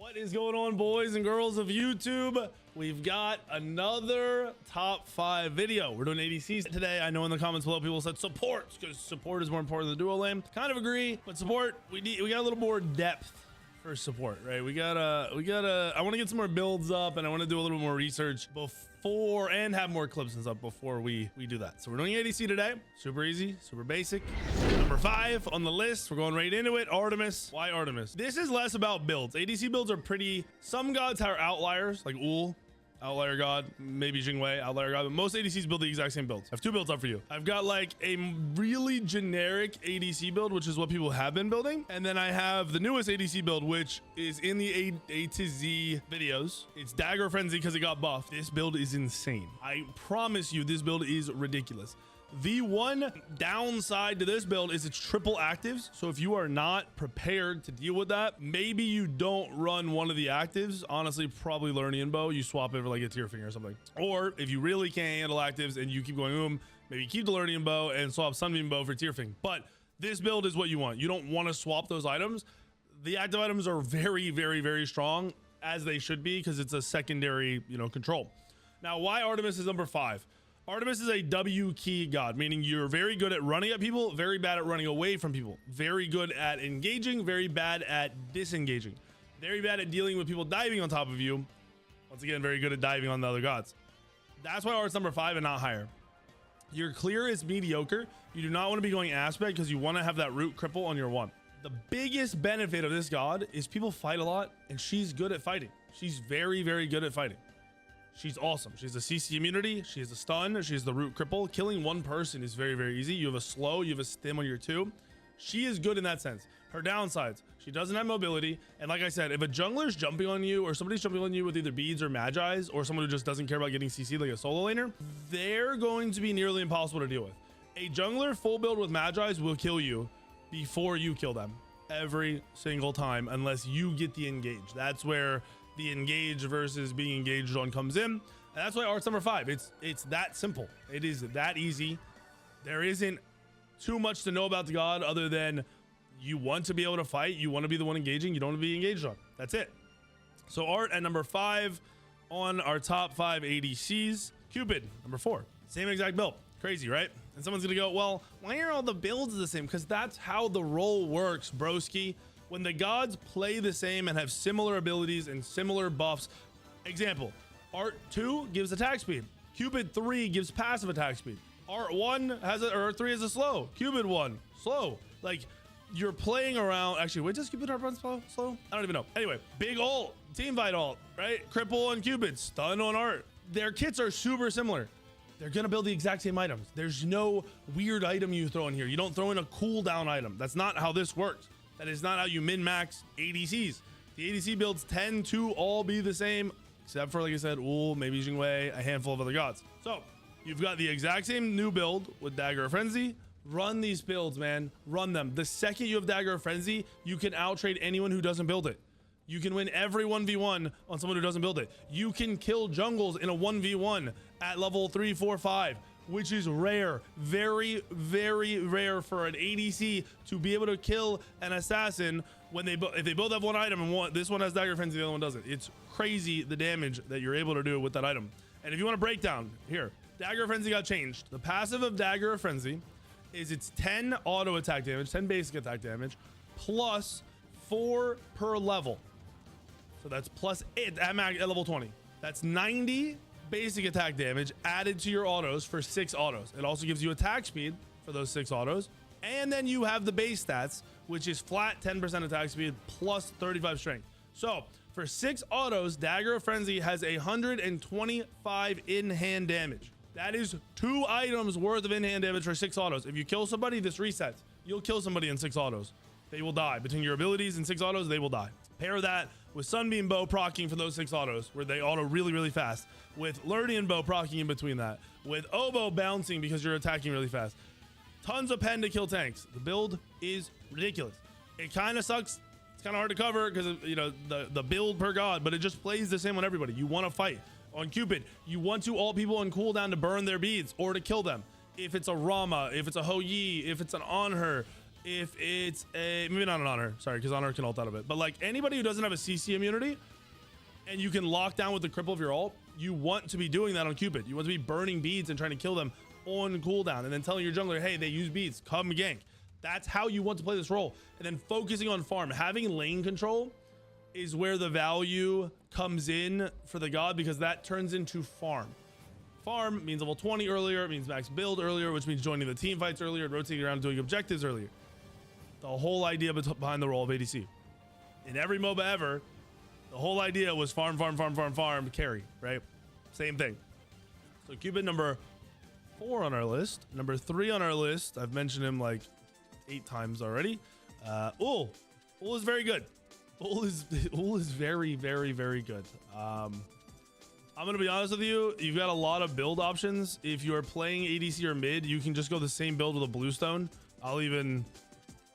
What is going on, boys and girls of YouTube? We've got another top 5 video. We're doing ADCs today. I know in the comments below people said support because support is more important than the duo lane. Kind of agree, but support, we got a little more depth for support, right? I want to get some more builds up and I want to do a little more research before and have more clips and stuff before we do that. So we're doing ADC today. Super easy, super basic. Number 5 on the list. We're going right into it. Artemis. Why Artemis? This is less about builds. ADC builds are pretty, some gods are outliers like Hou Yi, outlier god, maybe Jingwei, outlier god, but most ADCs build the exact same builds. I have 2 builds up for you. I've got like a really generic ADC build, which is what people have been building. And then I have the newest ADC build, which is in the A to Z videos. It's Dagger Frenzy because it got buffed. This build is insane. I promise you this build is ridiculous. The one downside to this build is it's triple actives. So if you are not prepared to deal with that, maybe you don't run one of the actives. Honestly, probably Learning Bow. You swap it for like a Tear Finger or something. Or if you really can't handle actives and you keep going, maybe keep the Learning Bow and swap Sunbeam Bow for Tear Finger. But this build is what you want. You don't want to swap those items. The active items are very, very, very strong, as they should be, because it's a secondary, control. Now, why Artemis is number 5? Artemis is a W key god, meaning you're very good at running at people, very bad at running away from people, very good at engaging, very bad at disengaging, very bad at dealing with people diving on top of you. Once again, very good at diving on the other gods. That's why Art's number 5 and not higher. Your clear is mediocre. You do not want to be going aspect because you want to have that root cripple on your 1. The biggest benefit of this god is people fight a lot and she's good at fighting. She's very, very good at fighting. She's awesome. She's a CC immunity. She has a stun. She's the root cripple. Killing one person is very, very easy. You have a slow. You have a stim on your 2. She is good in that sense. Her downsides, she doesn't have mobility. And like I said, if a jungler's jumping on you or somebody's jumping on you with either beads or magi's or someone who just doesn't care about getting CC like a solo laner, they're going to be nearly impossible to deal with. A jungler full build with magi's will kill you before you kill them every single time unless you get the engage. That's where the engage versus being engaged on comes in, and that's why Art's number 5. It's that simple. It is that easy. There isn't too much to know about the god other than you want to be able to fight, you want to be the one engaging, you don't want to be engaged on. That's it. So Art at number 5 on our top 5 ADCs. Cupid number 4, same exact build. Crazy, right? And someone's gonna go, well, why are all the builds the same? Because that's how the role works, broski. When the gods play the same and have similar abilities and similar buffs. Example, Art 2 gives attack speed. Cupid 3 gives passive attack speed. Art 1 has Art 3 has a slow. Cupid 1 slow. Like, you're playing around. Actually, wait, does Cupid Art run slow? I don't even know. Anyway, big ult, team fight ult, right? Cripple on Cupid, stun on Art. Their kits are super similar. They're gonna build the exact same items. There's no weird item you throw in here. You don't throw in a cooldown item. That's not how this works. That is not how you min-max ADCs. The ADC builds tend to all be the same, except for, like I said, Hou Yi, maybe Jingwei, a handful of other gods. So you've got the exact same new build with Dagger Frenzy. Run these builds, man. Run them. The second you have Dagger Frenzy, you can outtrade anyone who doesn't build it. You can win every 1v1 on someone who doesn't build it. You can kill jungles in a 1v1 at level 3, 4, 5. Which is rare, very, very rare for an ADC to be able to kill an assassin when if they both have one item and this one has Dagger Frenzy, the other one doesn't. It's crazy the damage that you're able to do with that item. And if you want to break down here, Dagger Frenzy got changed. The passive of Dagger Frenzy is it's 10 auto attack damage, 10 basic attack damage, plus 4 per level. So that's plus 8 at level 20. That's 90 basic attack damage added to your autos for 6 autos. It also gives you attack speed for those 6 autos. And then you have the base stats, which is flat 10% attack speed plus 35 strength. So for 6 autos, Dagger Frenzy has 125 in-hand damage. That is 2 items worth of in-hand damage for 6 autos. If you kill somebody, this resets. You'll kill somebody in 6 autos. They will die. Between your abilities and 6 autos, they will die. Pair that with Sunbeam Bow proccing for those 6 autos, where they auto really, really fast. With Learning Bow proccing in between that. With Oboe bouncing because you're attacking really fast. Tons of pen to kill tanks. The build is ridiculous. It kind of sucks. It's kind of hard to cover because of, the build per god, but it just plays the same on everybody. You want to fight. On Cupid, you want to ult people on cooldown to burn their beads or to kill them. If it's a Rama, if it's a Hou Yi, if it's an On Her, if it's a, maybe not an honor, sorry, because honor can ult out of it, but like anybody who doesn't have a CC immunity and you can lock down with the cripple of your ult, you want to be doing that on Cupid. You want to be burning beads and trying to kill them on cooldown, and then telling your jungler, hey, they use beads, come gank. That's how you want to play this role. And then focusing on farm, having lane control is where the value comes in for the god, because that turns into farm. Farm means level 20 earlier, it means max build earlier, which means joining the team fights earlier, rotating around doing objectives earlier. The whole idea behind the role of ADC. In every MOBA ever, the whole idea was farm, carry, right? Same thing. So Cupid number 4 on our list. Number 3 on our list, I've mentioned him like 8 times already. Ul is very good. Ul is very good. I'm gonna be honest with you, you've got a lot of build options. If you're playing ADC or mid, you can just go the same build with a bluestone. I'll even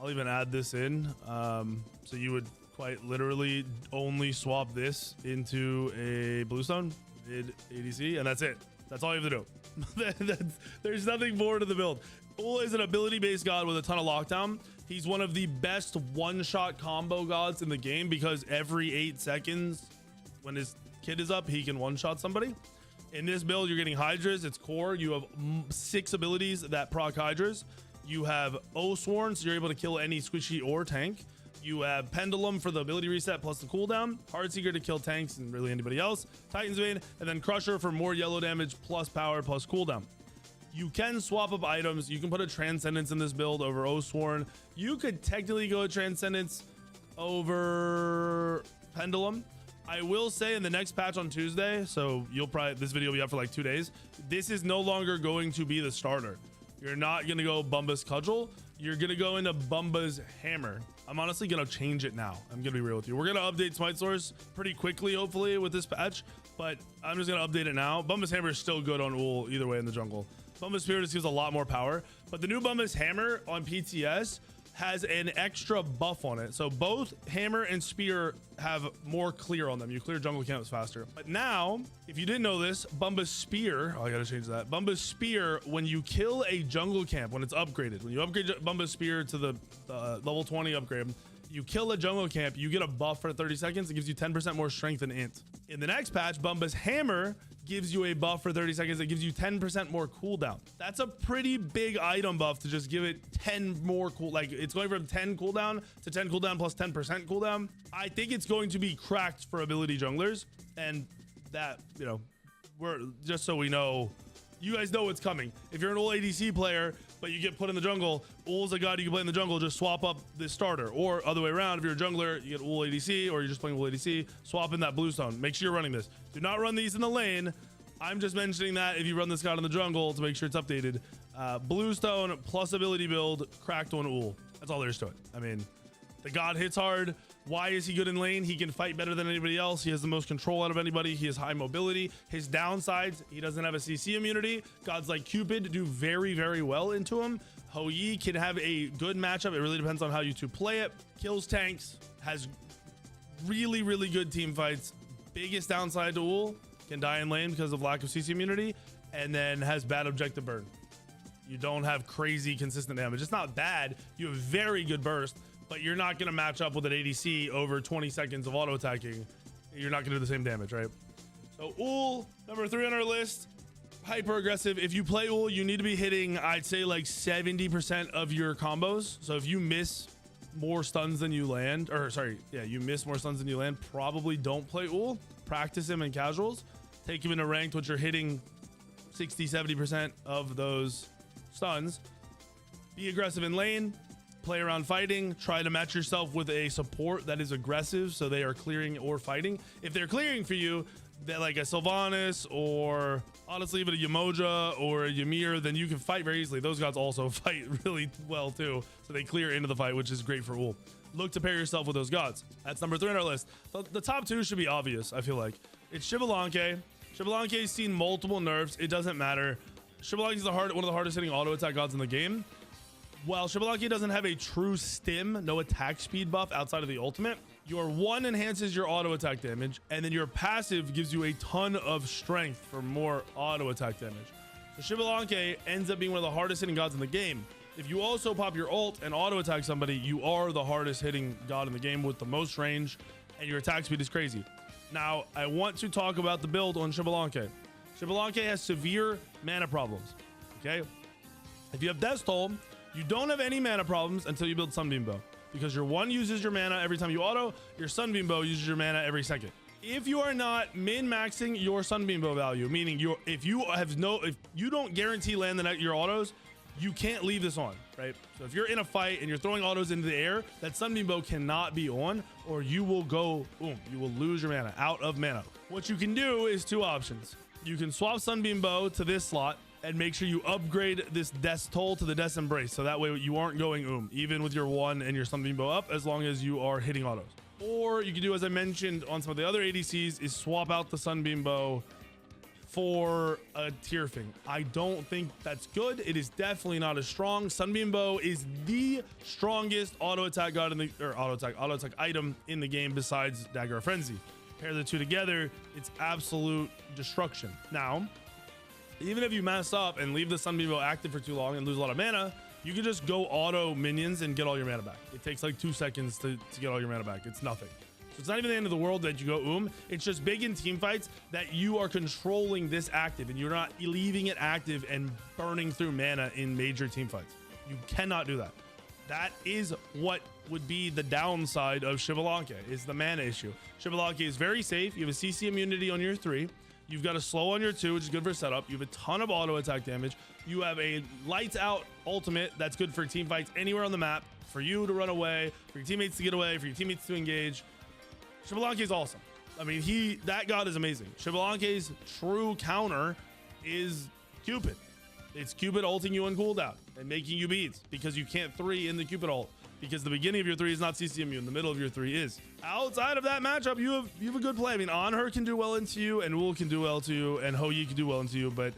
add this in. So you would quite literally only swap this into a bluestone mid ADC, and that's it. That's all you have to do. There's nothing more to the build. Ul is an ability-based god with a ton of lockdown. He's one of the best one-shot combo gods in the game, because every 8 seconds when his kit is up, he can one-shot somebody. In this build, you're getting Hydras. It's core. You have 6 abilities that proc Hydras. You have Sworn, so you're able to kill any squishy or tank. You have Pendulum for the ability reset plus the cooldown. Heartseeker to kill tanks and really anybody else. Titan's Vein, and then Crusher for more yellow damage plus power plus cooldown. You can swap up items. You can put a Transcendence in this build over Sworn. You could technically go Transcendence over Pendulum. I will say in the next patch on Tuesday, so you'll probably, this video will be up for like 2 days. This is no longer going to be the starter. You're not going to go Bumba's Cudgel. You're going to go into Bumba's Hammer. I'm honestly going to change it now. I'm going to be real with you. We're going to update Smite Source pretty quickly, hopefully, with this patch, but I'm just going to update it now. Bumba's Hammer is still good on Ul either way in the jungle. Bumba's Spear just gives a lot more power, but the new Bumba's Hammer on PTS has an extra buff on it. So both Hammer and Spear have more clear on them. You clear jungle camps faster. But now, if you didn't know this, Bumba's Spear, oh, I gotta change that. Bumba's Spear, when you kill a jungle camp, when it's upgraded, when you upgrade Bumba's Spear to the level 20 upgrade, you kill a jungle camp, you get a buff for 30 seconds. It gives you 10% more strength and int. In the next patch, Bumba's Hammer gives you a buff for 30 seconds. It gives you 10% more cooldown. That's a pretty big item buff to just give it 10 more cool. Like, it's going from 10 cooldown to 10 cooldown plus 10% cooldown. I think it's going to be cracked for ability junglers, and that, you know, we're just so we know, you guys know what's coming. If you're an Ul ADC player, but you get put in the jungle, Ul's a god you can play in the jungle, just swap up this starter. Or other way around, if you're a jungler, you get Ul ADC, or you're just playing Ul ADC, swap in that bluestone. Make sure you're running this. Do not run these in the lane. I'm just mentioning that if you run this god in the jungle to make sure it's updated. Bluestone plus ability build, cracked on Ul. That's all there is to it. I mean, the god hits hard. Why is he good in lane? He can fight better than anybody else. He has the most control out of anybody. He has high mobility. His downsides, he doesn't have a CC immunity. Gods like Cupid do very, very well into him. Hou Yi can have a good matchup. It really depends on how you two play it. Kills tanks, has really, really good team fights. Biggest downside to Ul, can die in lane because of lack of CC immunity, and then has bad objective burn. You don't have crazy consistent damage. It's not bad. You have very good burst, but you're not going to match up with an ADC over 20 seconds of auto attacking. You're not going to do the same damage, right? So Ul, number 3 on our list, hyper aggressive. If you play Ul, you need to be hitting, I'd say, like 70% of your combos. So if you miss more stuns than you land, or sorry, yeah, you miss more stuns than you land, probably don't play Ul. Practice him in casuals. Take him into ranked, which you're hitting 60-70% of those stuns. Be aggressive in lane. Play around fighting. Try to match yourself with a support that is aggressive, so they are clearing or fighting. If they're clearing for you, that like a Sylvanas, or honestly even a Yamoja or a Ymir, then you can fight very easily. Those gods also fight really well too, so they clear into the fight, which is great for Ul. Look to pair yourself with those gods. That's number 3 on our list. The top 2 should be obvious, I feel like. It's Xbalanque. Xbalanque's seen multiple nerfs. It doesn't matter. Xbalanque is one of the hardest hitting auto attack gods in the game. While Xbalanque doesn't have a true stim, no attack speed buff outside of the ultimate, your 1 enhances your auto attack damage, and then your passive gives you a ton of strength for more auto attack damage. So Xbalanque ends up being one of the hardest hitting gods in the game. If you also pop your ult and auto attack somebody, you are the hardest hitting god in the game with the most range, and your attack speed is crazy. Now, I want to talk about the build on Xbalanque. Xbalanque has severe mana problems, okay? If you have Death's Toll, you don't have any mana problems until you build Sunbeam Bow, because your one uses your mana every time you auto, your Sunbeam Bow uses your mana every second. If you are not min-maxing your Sunbeam Bow value, meaning if you don't guarantee land your autos, you can't leave this on, right? So if you're in a fight and you're throwing autos into the air, that Sunbeam Bow cannot be on, or you will go, boom, you will lose your mana, out of mana. What you can do is two options. You can swap Sunbeam Bow to this slot and make sure you upgrade this Death's Toll to the Death's Embrace, so that way you aren't going even with your one and your Sunbeam Bow up, as long as you are hitting autos. Or you can do, as I mentioned on some of the other ADCs, is swap out the Sunbeam Bow for a tier thing. I don't think that's good. It is definitely not as strong. Sunbeam Bow is the strongest auto attack god auto attack item in the game besides Dagger of Frenzy. Pair the two together, it's absolute destruction. Now, even if you mess up and leave the Sunbeam Bow active for too long and lose a lot of mana, you can just go auto minions and get all your mana back. It takes like 2 seconds to get all your mana back. It's nothing. So it's not even the end of the world that you go It's just big in team fights that you are controlling this active and you're not leaving it active and burning through mana in major team fights. You cannot do that. That is what would be the downside of Xbalanque, is the mana issue. Xbalanque is very safe. You have a CC immunity on your 3. You've got a slow on your 2, which is good for setup. You have a ton of auto attack damage. You have a lights out ultimate that's good for team fights anywhere on the map, for you to run away, for your teammates to get away, for your teammates to engage. Xbalanque is awesome. I mean, that god is amazing. Xbalanque's true counter is Cupid. It's Cupid ulting you on cooldown and making you beads because you can't 3 in the Cupid ult, because the beginning of your 3 is not CC immune, the middle of your 3 is. Outside of that matchup, you have a good play. I mean, Anhur can do well into you, and Wool can do well to you, and Hou Yi can do well into you, but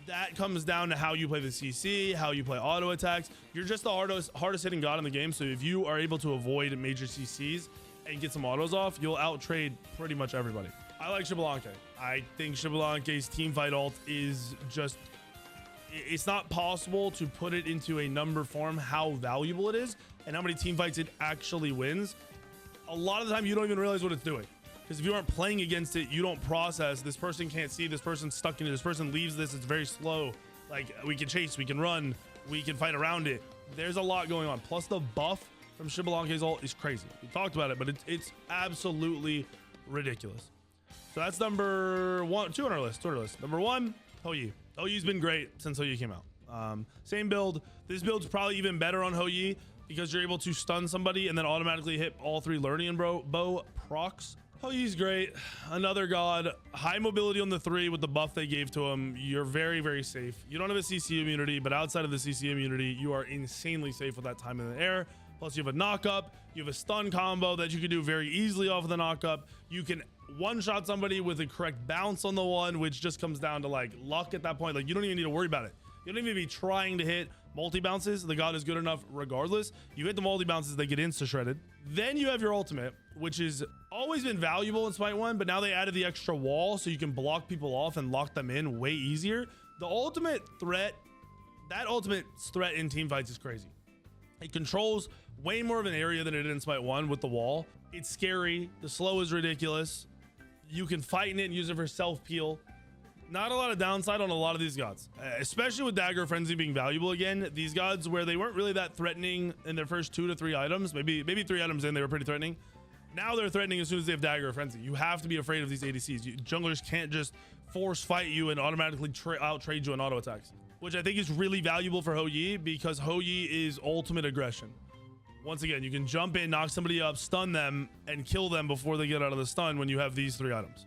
that comes down to how you play the CC, how you play auto attacks. You're just the hardest hitting god in the game, so if you are able to avoid major CCs and get some autos off, you'll out trade pretty much everybody. I like Xbalanque. I think Xbalanque's team fight ult is just, it's not possible to put it into a number form how valuable it is and how many team fights it actually wins. A lot of the time you don't even realize what it's doing, because if you aren't playing against it, you don't process, this person can't see, this person's stuck in it, this person leaves this, it's very slow. Like, we can chase, we can run, we can fight around it. There's a lot going on. Plus the buff from Xbalanque's ult is crazy. We talked about it, but it's absolutely ridiculous. So that's number 2 on our list. Number 1, Hou Yi. Hou Yi's been great since Hou Yi came out. Same build. This build's probably even better on Hou Yi because you're able to stun somebody and then automatically hit all 3 learning bow procs. Hou Yi's great. Another god. High mobility on the 3 with the buff they gave to him. You're very, very safe. You don't have a CC immunity, but outside of the CC immunity, you are insanely safe with that time in the air. Plus you have a knock up. You have a stun combo that you can do very easily off of the knock up. You can one-shot somebody with a correct bounce on the 1, which just comes down to like luck at that point. Like, you don't even need to worry about it. You don't even be trying to hit multi-bounces. The god is good enough regardless. You hit the multi-bounces, they get insta-shredded. Then you have your ultimate, which has always been valuable in Smite 1, but now they added the extra wall so you can block people off and lock them in way easier. The ultimate threat, that ultimate threat in teamfights is crazy. It controls way more of an area than it did in Smite 1 with the wall. It's scary. The slow is ridiculous. You can fight in it and use it for self-peel. Not a lot of downside on a lot of these gods, especially with Dagger Frenzy being valuable again. These gods where they weren't really that threatening in their first 2 to 3 items, maybe 3 items in, they were pretty threatening. Now they're threatening as soon as they have Dagger Frenzy. You have to be afraid of these ADCs. Junglers can't just force fight you and automatically out trade you in auto attacks, which I think is really valuable for Hou Yi, because Hou Yi is ultimate aggression. Once again, you can jump in, knock somebody up, stun them, and kill them before they get out of the stun when you have these 3 items.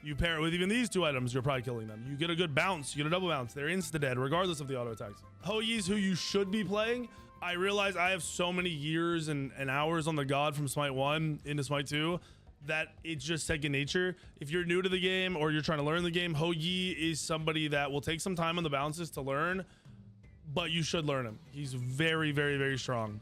You pair it with even these 2 items, you're probably killing them. You get a good bounce, you get a double bounce. They're insta-dead regardless of the auto attacks. Hou Yi's who you should be playing. I realize I have so many years and hours on the god from Smite 1 into Smite 2 that it's just second nature. If you're new to the game or you're trying to learn the game, Hou Yi is somebody that will take some time on the bounces to learn, but you should learn him. He's very, very, very strong.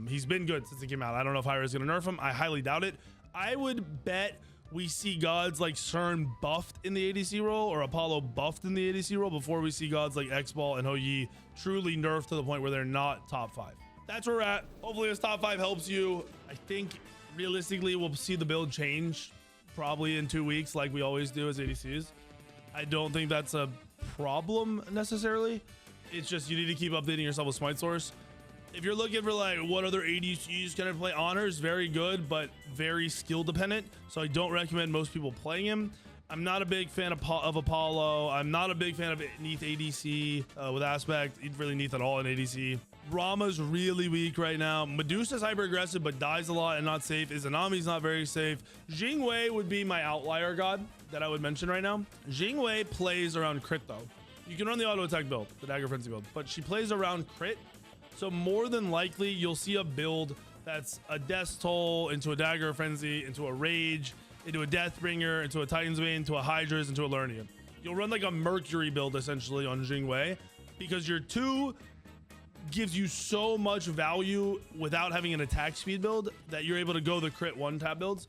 He's been good since he came out. I don't know if Hyra is going to nerf him. I highly doubt it. I would bet we see gods like CERN buffed in the ADC role or Apollo buffed in the ADC role before we see gods like Xbal and Hou Yi truly nerfed to the point where they're not top 5. That's where we're at. Hopefully this top 5 helps you. I think realistically we'll see the build change probably in 2 weeks like we always do as ADCs. I don't think that's a problem necessarily. It's just you need to keep updating yourself with Smite Source. If you're looking for like what other ADCs can I play, Honor's very good but very skill dependent, so I don't recommend most people playing him. I'm not a big fan of Apollo. I'm not a big fan of Neath ADC with Aspect, really Neath at all in ADC. Rama's really weak right now. Medusa's hyper aggressive but dies a lot and not safe. Izanami's not very safe. Jingwei would be my outlier god that I would mention right now. Jingwei plays around crit though. You can run the auto attack build, the dagger frenzy build, but she plays around crit. So more than likely you'll see a build that's a Death Toll into a dagger frenzy, into a rage, into a Deathbringer, into a Titan's Bane, into a Hydra's, into a Lernian. You'll run like a Mercury build essentially on Jingwei because your 2 gives you so much value without having an attack speed build that you're able to go the crit 1-tap builds.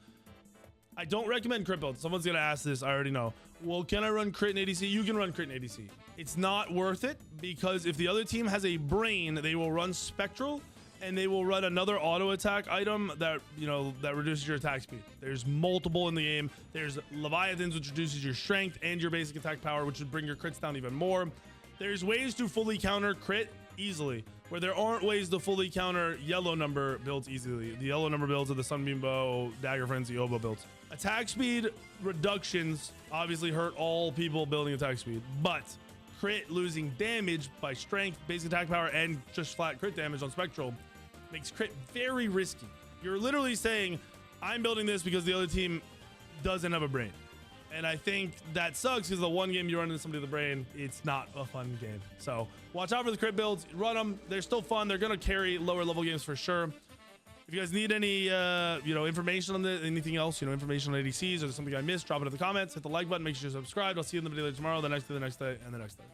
I don't recommend crit builds. Someone's gonna ask this, I already know. Well, can I run crit in ADC? You can run crit in ADC. It's not worth it because if the other team has a brain, they will run Spectral and they will run another auto attack item that, you know, that reduces your attack speed. There's multiple in the game. There's Leviathans, which reduces your strength and your basic attack power, which would bring your crits down even more. There's ways to fully counter crit easily, where there aren't ways to fully counter yellow number builds easily. The yellow number builds are the Sunbeam Bow, Dagger Frenzy, Oboe builds. Attack speed reductions obviously hurt all people building attack speed, but crit losing damage by strength, basic attack power, and just flat crit damage on Spectral makes crit very risky. You're literally saying, I'm building this because the other team doesn't have a brain. And I think that sucks because the one game you run into somebody with a brain, it's not a fun game. So watch out for the crit builds, run them. They're still fun. They're going to carry lower level games for sure. If you guys need any, you know, information on anything else, you know, information on ADCs or something I missed, drop it in the comments, hit the like button, make sure you're subscribed. I'll see you in the video later tomorrow, the next day, and the next day.